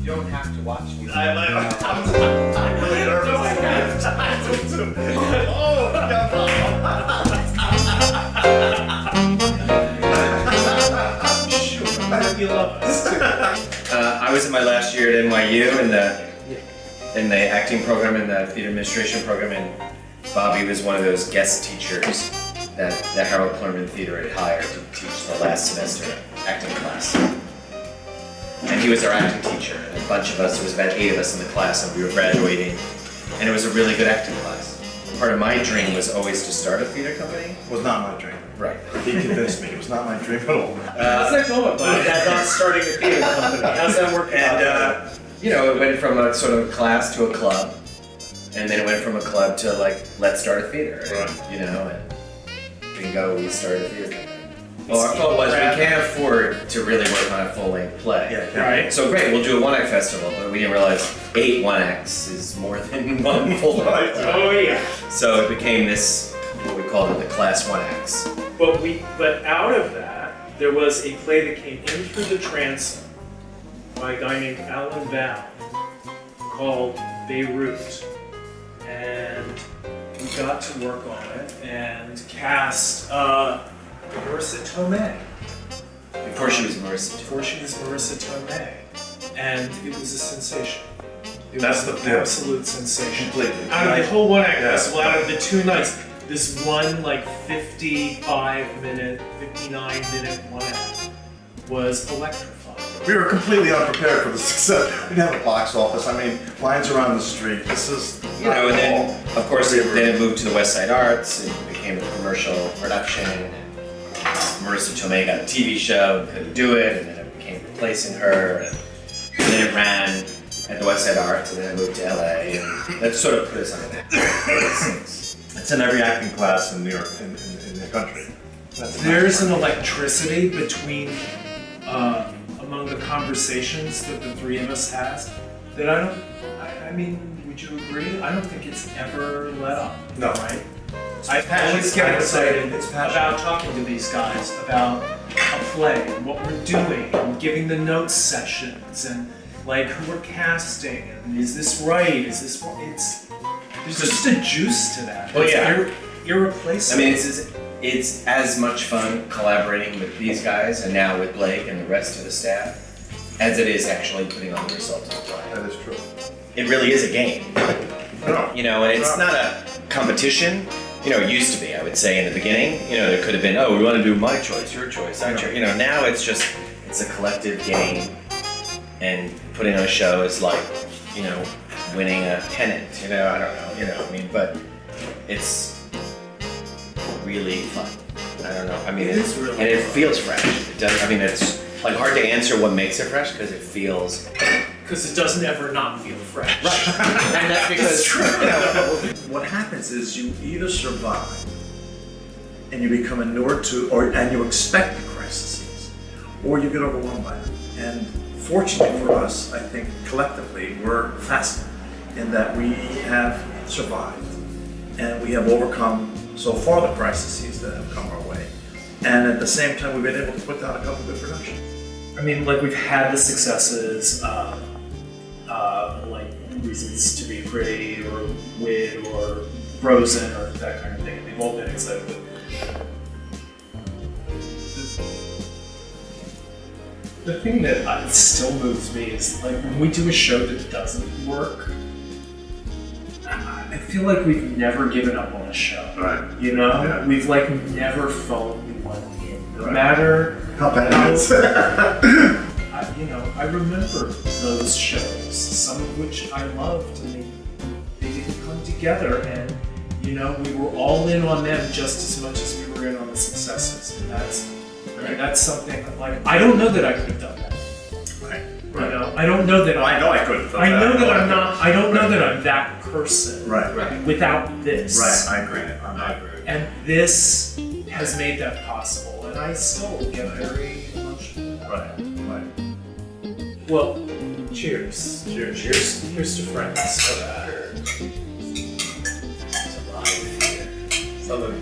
don't have to watch me. I'm really nervous. I have time to. Oh, You love us. I was in my last year at NYU in the acting program, in the theater administration program, and Bobby was one of those guest teachers that the Harold Clurman Theater had hired to teach the last semester acting class. And he was our acting teacher, and a bunch of us, there was about 8 of us in the class, and we were graduating, and it was a really good acting class. Part of my dream was always to start a theater company. It was not my dream. Right. He convinced me. It was not my dream at all. How's that going, Bob? Not starting a theater company. How's that working out? And, you know, it went from a sort of class to a club, and then it went from a club to like, let's start a theater, Right. you know, and bingo, we started a theater company. Well, our thought was we can't afford to really work on a full-length play. Yeah, Right. So great, we'll do a one-act festival, but we didn't realize 8 one-acts is more than one full-length play. Oh yeah. So it became this, what we called it, the class one-acts. But out of that, there was a play that came in through the transom by a guy named Alan Val called Beirut. And we got to work on it and cast Marissa Tomei. Before she was Marissa. Before she was Marissa Tomei. And it was a sensation. It That's was the an absolute sensation. Completely. Out of the whole one act Yeah. festival, out of the 2 nights, this one like 55-minute, 59-minute one act was electrifying. We were completely unprepared for the success. We didn't have a box office. I mean, lines around the street. This is, You know, and then, of course, then it moved to the West Side Arts, and became a commercial production, and Marissa Tomei got a TV show and couldn't do it, and then it became replacing her, and then it ran at the West Side Arts, and then it moved to LA, and that sort of put us on an acting. It's in every acting class in New York, in the country. There's an electricity between, among the conversations that the 3 of us has that I mean, would you agree? I don't think it's ever let up. No. Right? I always get excited It's passionate. about talking to these guys about a play and what we're doing and giving the notes sessions and like who we're casting and is this right? Is this there's just a juice to that. Well, It's yeah. irreplaceable. I mean, it's as much fun collaborating with these guys, and now with Blake and the rest of the staff, as it is actually putting on the result of the play. That is true. It really is a game. No. You know, and it's not a competition. You know, it used to be, I would say, in the beginning. You know, there could have been, oh, we want to do my choice, your choice, our choice. You know, now it's a collective game, and putting on a show is like, you know, winning a pennant. You know, I don't know. You know, I mean, but it's really fun. I don't know. I mean, It is really and it fun. feels fresh. It does. I mean, it's like hard to answer what makes it fresh because it feels. Because it doesn't ever not feel fresh. And that's because you know, What happens is you either survive and you become inured to, and you expect the crises, or you get overwhelmed by them. And fortunately for us, I think collectively, we're fascinated in that we have survived and we have overcome so far the crises that have come our way. And at the same time, we've been able to put down a couple good productions. I mean, like we've had the successes, like Reasons to Be Pretty or Wit or Frozen or that kind of thing. They've all been excited. But the thing that still moves me is like when we do a show that doesn't work, I feel like we've never given up on a show. Right. You know? Yeah. We've like never phoned one in. No Right. matter How bad it is. I remember those shows, some of which I loved. I mean, they didn't come together, and we were all in on them just as much as we were in on the successes. And that's something like I don't know that I could have done that. Right. You know, I don't know that I know I couldn't have done I know that. that I'm not. I don't know that I'm that person. Right. Without this. Right, I agree. I agree. And this has made that possible, and I still get very emotional. Right. Well, cheers. Cheers to friends. It's alive here. Southern